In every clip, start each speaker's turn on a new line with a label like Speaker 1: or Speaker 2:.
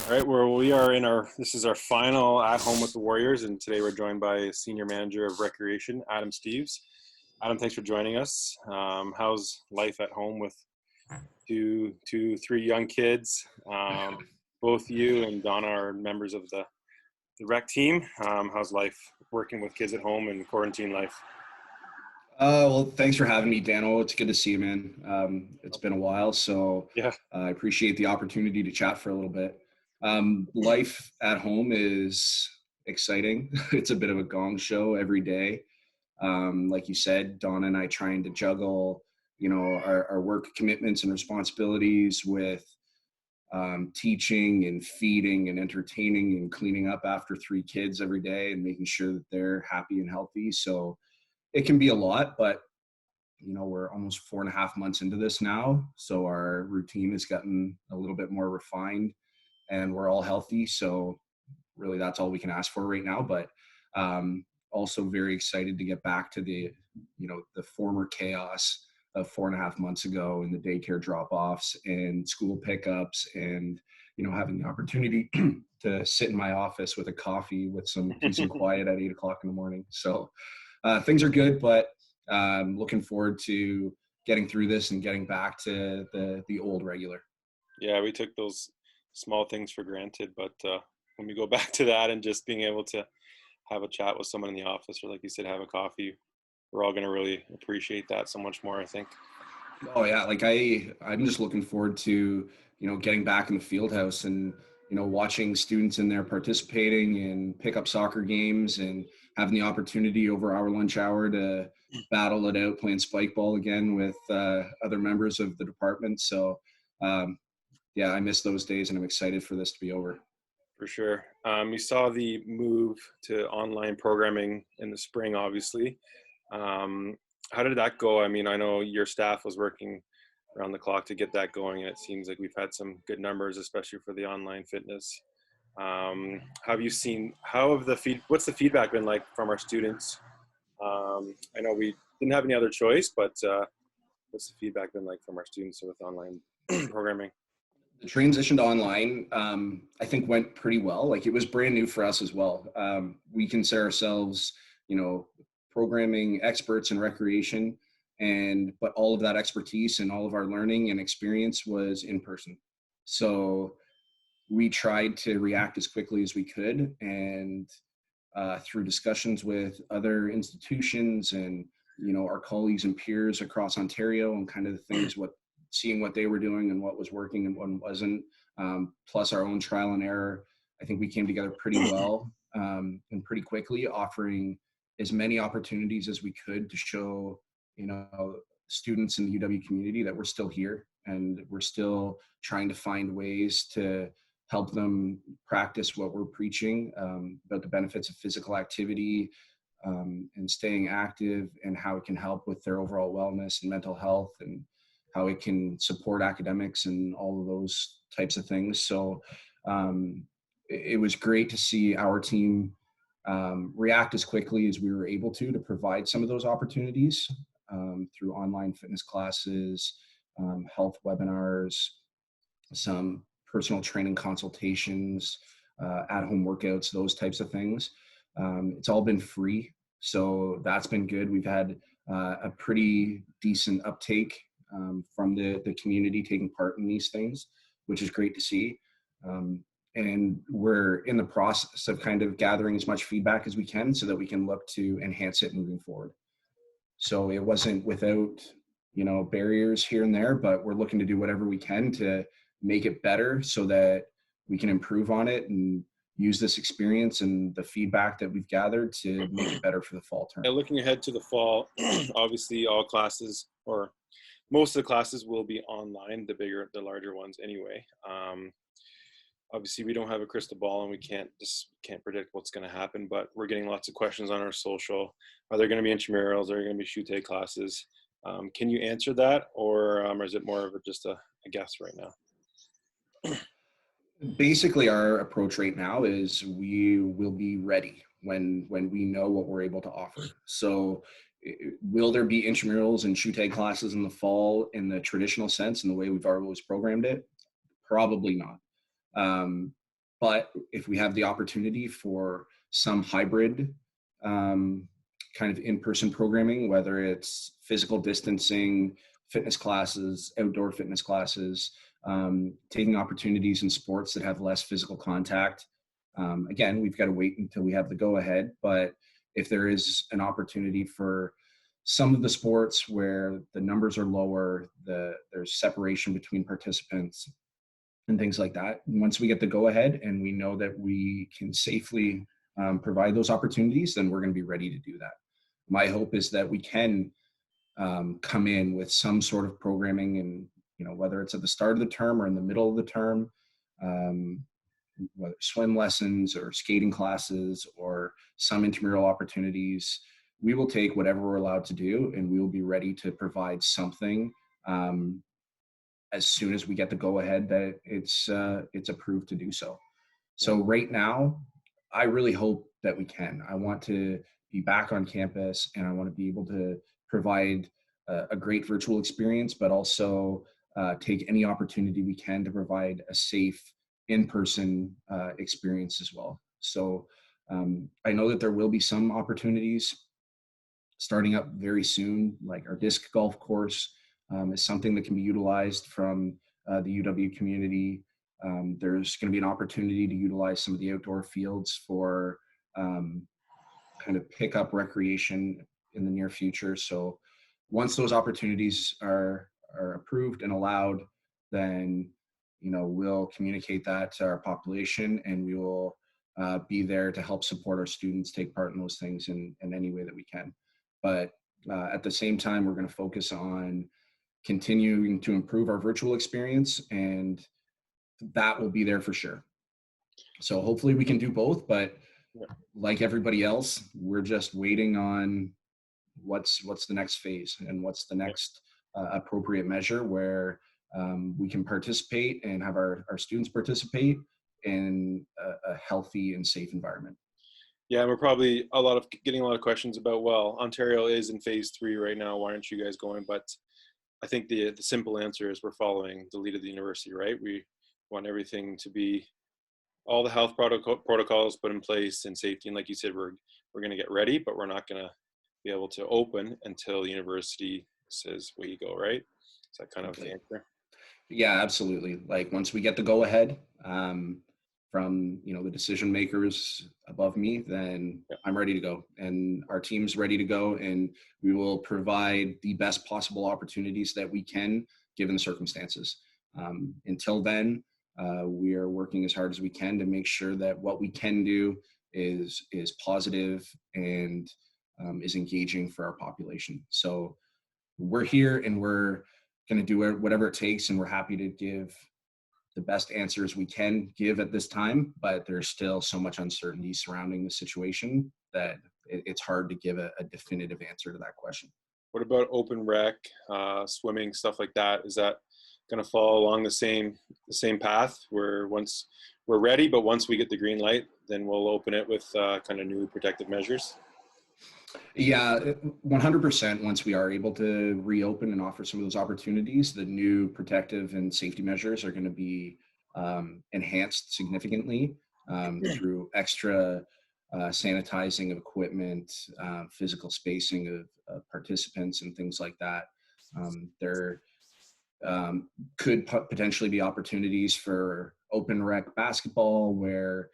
Speaker 1: All right, well, this is our final at home with the Warriors, and today we're joined by Senior Manager of Recreation, Adam Steeves. Adam, thanks for joining us. How's life at home with three young kids? Both you and Donna are members of the rec team. How's life working with kids at home and quarantine life?
Speaker 2: Well, thanks for having me, Dano. It's good to see you, man. It's been a while, so
Speaker 1: Yeah,
Speaker 2: I appreciate the opportunity to chat for a little bit. Life at home is exciting. It's a bit of a gong show every day. Like you said, Donna and I trying to juggle, our work commitments and responsibilities with teaching and feeding and entertaining and cleaning up after three kids every day and making sure that they're happy and healthy. So it can be a lot, but we're almost 4.5 months into this now. So our routine has gotten a little bit more refined and we're all healthy. So really that's all we can ask for right now. But also very excited to get back to the former chaos of 4.5 months ago and the daycare drop-offs and school pickups and, having the opportunity to sit in my office with a coffee with some peace and quiet at 8 o'clock in the morning. So things are good, but looking forward to getting through this and getting back to the old regular.
Speaker 1: yeah, we took those small things for granted, but when we go back to that and just being able to have a chat with someone in the office, or like you said, have a coffee, we're all going to really appreciate that so much more, I think.
Speaker 2: Oh yeah, like I'm just looking forward to getting back in the field house and watching students in there participating in pickup soccer games and having the opportunity over our lunch hour to battle it out playing spike ball again with other members of the department. So yeah, I miss those days and I'm excited for this to be over.
Speaker 1: For sure. You saw the move to online programming in the spring, obviously. Um, how did that go? I mean, I know your staff was working around the clock to get that going, and it seems like we've had some good numbers, especially for the online fitness. What's the feedback been like from our students? I know we didn't have any other choice, but what's the feedback been like from our students with online programming?
Speaker 2: The transition to online, I think went pretty well. Like it was brand new for us as well. We consider ourselves, programming experts in recreation, but all of that expertise and all of our learning and experience was in person. So we tried to react as quickly as we could, and through discussions with other institutions and our colleagues and peers across Ontario and kind of the things seeing what they were doing and what was working and what wasn't, plus our own trial and error. I think we came together pretty well and pretty quickly, offering as many opportunities as we could to show students in the UW community that we're still here and we're still trying to find ways to help them practice what we're preaching about the benefits of physical activity and staying active and how it can help with their overall wellness and mental health and how it can support academics and all of those types of things. So it was great to see our team react as quickly as we were able to provide some of those opportunities through online fitness classes, health webinars, some personal training consultations, at-home workouts, those types of things. It's all been free, so that's been good. We've had a pretty decent uptake from the community taking part in these things, which is great to see. And we're in the process of kind of gathering as much feedback as we can so that we can look to enhance it moving forward. So it wasn't without, barriers here and there, but we're looking to do whatever we can to make it better so that we can improve on it and use this experience and the feedback that we've gathered to make it better for the fall term.
Speaker 1: Yeah, looking ahead to the fall, obviously all classes or most of the classes will be online, the larger ones anyway. Obviously we don't have a crystal ball and we can't predict what's going to happen, but we're getting lots of questions on our social. Are there going to be intramurals? Are there going to be shoot classes? Can you answer that, or is it more of just a guess right now?
Speaker 2: Basically, our approach right now is we will be ready when we know what we're able to offer. So will there be intramurals and shoe tag classes in the fall in the traditional sense in the way we've always programmed it? Probably not. But if we have the opportunity for some hybrid kind of in-person programming, whether it's physical distancing, fitness classes, outdoor fitness classes, taking opportunities in sports that have less physical contact. Again, we've got to wait until we have the go ahead, but if there is an opportunity for some of the sports where the numbers are lower, there's separation between participants and things like that. And once we get the go ahead and we know that we can safely provide those opportunities, then we're going to be ready to do that. My hope is that we can come in with some sort of programming, and whether it's at the start of the term or in the middle of the term, whether swim lessons or skating classes or some intramural opportunities, we will take whatever we're allowed to do, and we will be ready to provide something as soon as we get the go ahead that it's approved to do so.
Speaker 1: Yeah.
Speaker 2: So right now, I really hope that we can. I want to be back on campus, and I want to be able to provide a great virtual experience, but also take any opportunity we can to provide a safe in-person experience as well. So I know that there will be some opportunities starting up very soon, like our disc golf course is something that can be utilized from the UW community. There's going to be an opportunity to utilize some of the outdoor fields for kind of pick up recreation in the near future. So once those opportunities are approved and allowed, then we'll communicate that to our population, and we will be there to help support our students take part in those things in any way that we can. But at the same time, we're going to focus on continuing to improve our virtual experience, and that will be there for sure. So hopefully we can do both, but
Speaker 1: Yeah.
Speaker 2: like everybody else, we're just waiting on what's the next phase and what's the next appropriate measure where we can participate and have our students participate in a healthy and safe environment.
Speaker 1: Yeah, we're probably getting a lot of questions about, well, Ontario is in phase 3 right now. Why aren't you guys going? But I think the simple answer is we're following the lead of the university, right? We want everything to be, all the health protocols put in place and safety. And like you said, we're going to get ready, but we're not going to be able to open until the university says, way you go, right? Is that kind of the answer?
Speaker 2: Yeah, absolutely. Like once we get the go ahead from the decision makers above me, then
Speaker 1: Yeah.
Speaker 2: I'm ready to go, and our team's ready to go, and we will provide the best possible opportunities that we can given the circumstances. Until then, we are working as hard as we can to make sure that what we can do is positive and is engaging for our population. So we're here, and we're going to do whatever it takes, and we're happy to give the best answers we can give at this time, but there's still so much uncertainty surrounding the situation that it's hard to give a definitive answer to that question.
Speaker 1: What about open rec, swimming, stuff like that? Is that going to follow along the same path where once we're ready, but once we get the green light, then we'll open it with kind of new protective measures?
Speaker 2: Yeah, 100%. Once we are able to reopen and offer some of those opportunities, the new protective and safety measures are going to be enhanced significantly through extra sanitizing of equipment, physical spacing of participants, and things like that. There could potentially be opportunities for open rec basketball where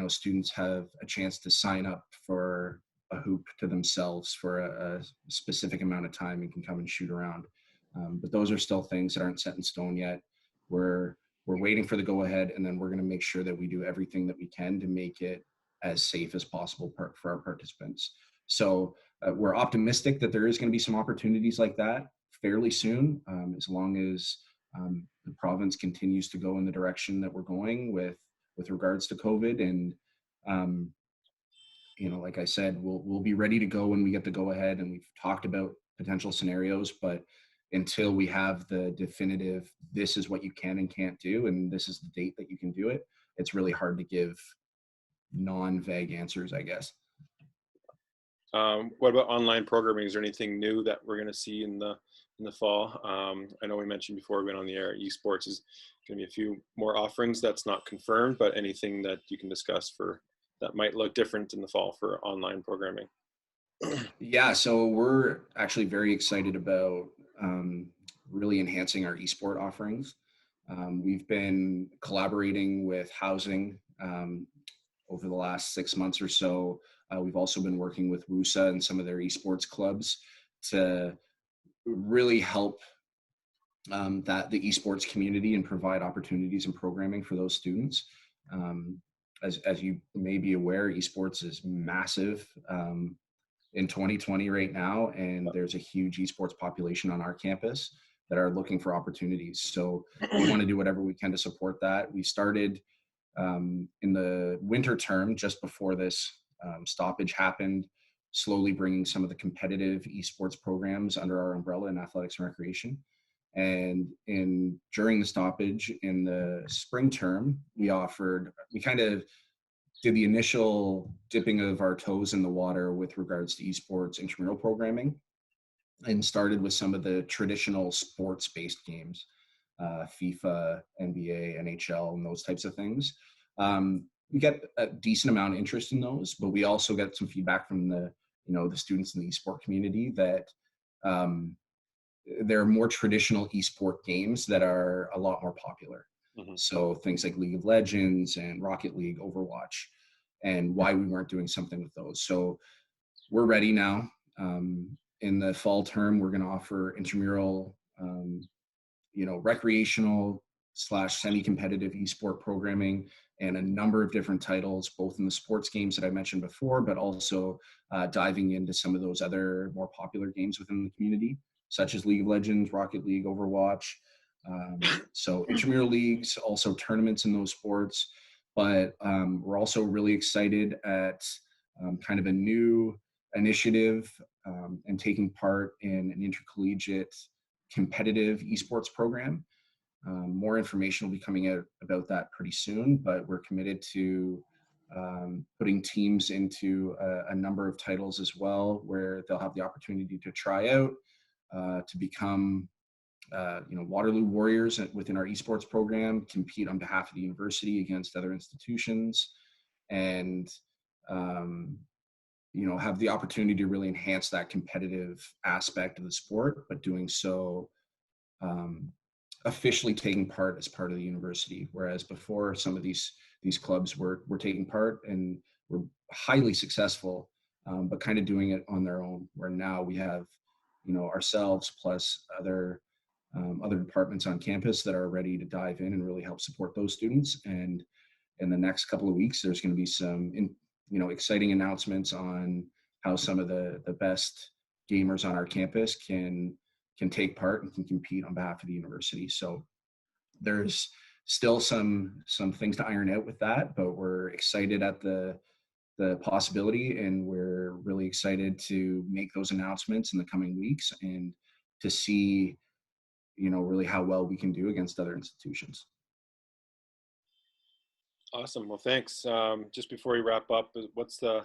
Speaker 2: students have a chance to sign up for a hoop to themselves for a specific amount of time and can come and shoot around. But those are still things that aren't set in stone yet. We're waiting for the go ahead, and then we're going to make sure that we do everything that we can to make it as safe as possible for our participants. So we're optimistic that there is going to be some opportunities like that fairly soon, as long as the province continues to go in the direction that we're going with regards to COVID. And like I said, we'll be ready to go when we get the go ahead, and we've talked about potential scenarios, but until we have the definitive, this is what you can and can't do, and this is the date that you can do it, it's really hard to give non-vague answers, I guess.
Speaker 1: What about online programming? Is there anything new that we're going to see in the in the fall. I know we mentioned before we went on the air, esports is going to be a few more offerings that's not confirmed, but anything that you can discuss for that might look different in the fall for online programming.
Speaker 2: Yeah, so we're actually very excited about really enhancing our esport offerings. We've been collaborating with housing over the last 6 months or so. We've also been working with WUSA and some of their esports clubs to really help the esports community and provide opportunities and programming for those students. As you may be aware, esports is massive in 2020 right now, and there's a huge esports population on our campus that are looking for opportunities. So we want to do whatever we can to support that. We started in the winter term, just before this stoppage happened, slowly bringing some of the competitive esports programs under our umbrella in athletics and recreation. And during the stoppage in the spring term, we kind of did the initial dipping of our toes in the water with regards to esports intramural programming, and started with some of the traditional sports-based games, FIFA, NBA, NHL, and those types of things. We get a decent amount of interest in those, but we also get some feedback from the students in the esport community that there are more traditional esport games that are a lot more popular.
Speaker 1: Mm-hmm.
Speaker 2: So things like League of Legends and Rocket League, Overwatch, and why we weren't doing something with those. So we're ready now. In the fall term, we're going to offer intramural, recreational / semi-competitive esport programming and a number of different titles, both in the sports games that I mentioned before, but also diving into some of those other more popular games within the community, such as League of Legends, Rocket League, Overwatch. So intramural leagues, also tournaments in those sports. But we're also really excited at kind of a new initiative and taking part in an intercollegiate competitive esports program. More information will be coming out about that pretty soon, but we're committed to putting teams into a number of titles as well, where they'll have the opportunity to try out, to become Waterloo Warriors within our esports program, compete on behalf of the university against other institutions, and have the opportunity to really enhance that competitive aspect of the sport, but doing so officially taking part as part of the university. Whereas before, some of these clubs were taking part and were highly successful, but kind of doing it on their own. Where now we have, ourselves plus other departments on campus that are ready to dive in and really help support those students. And in the next couple of weeks, there's going to be some exciting announcements on how some of the best gamers on our campus can take part and can compete on behalf of the university. So there's still some things to iron out with that, but we're excited at the possibility, and we're really excited to make those announcements in the coming weeks and to see really how well we can do against other institutions.
Speaker 1: Awesome. Well, thanks. Just before we wrap up, what's the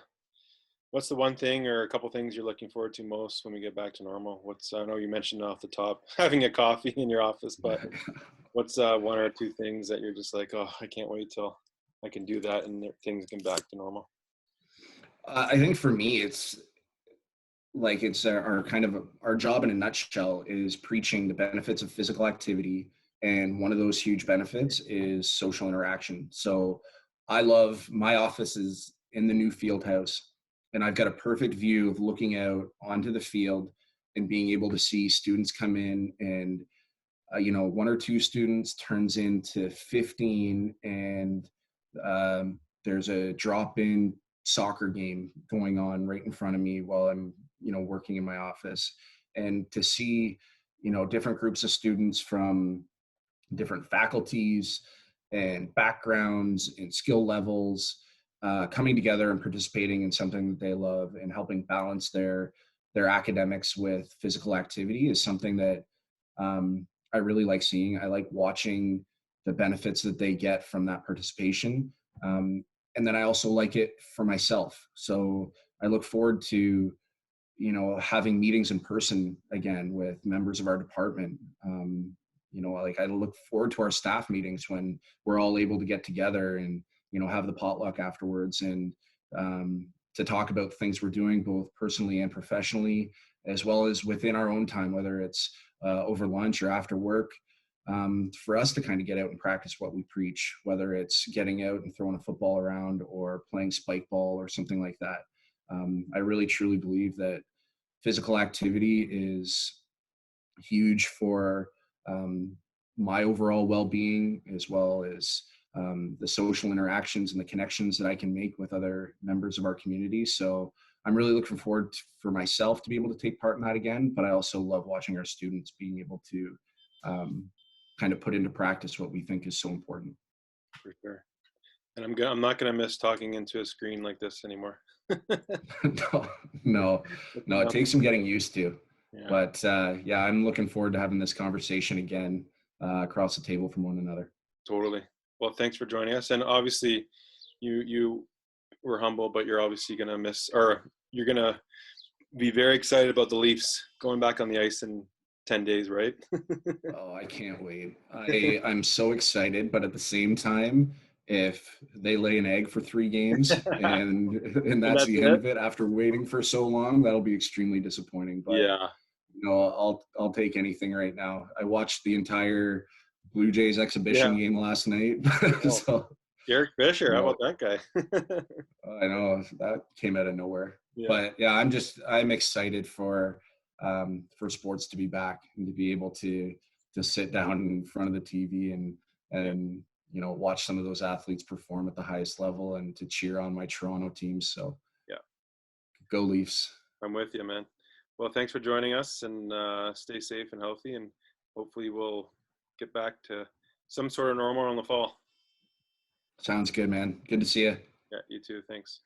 Speaker 1: one thing or a couple things you're looking forward to most when we get back to normal? I know you mentioned off the top having a coffee in your office, but what's one or two things that you're just like, oh, I can't wait till I can do that and things get back to normal?
Speaker 2: I think for me, it's our kind of our job in a nutshell is preaching the benefits of physical activity. And one of those huge benefits is social interaction. So I love my office is in the new field house, and I've got a perfect view of looking out onto the field and being able to see students come in, and one or two students turns into 15, and there's a drop-in soccer game going on right in front of me while I'm working in my office. And to see different groups of students from different faculties and backgrounds and skill levels coming together and participating in something that they love and helping balance their academics with physical activity is something that I really like seeing. I like watching the benefits that they get from that participation. And then I also like it for myself. So I look forward to having meetings in person again with members of our department. Like I look forward to our staff meetings when we're all able to get together and, have the potluck afterwards, and to talk about things we're doing both personally and professionally, as well as within our own time, whether it's over lunch or after work, for us to kind of get out and practice what we preach, whether it's getting out and throwing a football around or playing spike ball or something like that. I really truly believe that physical activity is huge for my overall well-being, as well as the social interactions and the connections that I can make with other members of our community. So I'm really looking forward for myself to be able to take part in that again, but I also love watching our students being able to um, kind of put into practice what we think is so important.
Speaker 1: For sure. And I'm not gonna miss talking into a screen like this anymore.
Speaker 2: no, no, no, it takes some getting used to.
Speaker 1: Yeah,
Speaker 2: But yeah, I'm looking forward to having this conversation again across the table from one another.
Speaker 1: totally. Well, thanks for joining us. And obviously, you were humble, but you're obviously gonna miss, or you're gonna be very excited about the Leafs going back on the ice in 10 days, right?
Speaker 2: Oh, I can't wait. I'm so excited, but at the same time, if they lay an egg for 3 games and
Speaker 1: And
Speaker 2: that's
Speaker 1: that's
Speaker 2: the end
Speaker 1: it.
Speaker 2: of it after waiting for so long, that'll be extremely disappointing. But
Speaker 1: Yeah.
Speaker 2: I'll take anything right now. I watched the entire Blue Jays exhibition
Speaker 1: Yeah.
Speaker 2: game last night,
Speaker 1: Oh,
Speaker 2: so
Speaker 1: Derek Fisher,
Speaker 2: you
Speaker 1: how
Speaker 2: know
Speaker 1: about that guy?
Speaker 2: I know that came out of nowhere.
Speaker 1: Yeah.
Speaker 2: But yeah, I'm excited for sports to be back and to be able to sit down in front of the TV
Speaker 1: Yeah.
Speaker 2: and watch some of those athletes perform at the highest level and to cheer on my Toronto team. So
Speaker 1: Yeah.
Speaker 2: go Leafs.
Speaker 1: I'm with you, man. Well, thanks for joining us, and stay safe and healthy, and hopefully we'll get back to some sort of normal in the fall.
Speaker 2: Sounds good, man. Good to see you.
Speaker 1: Yeah, you too. Thanks.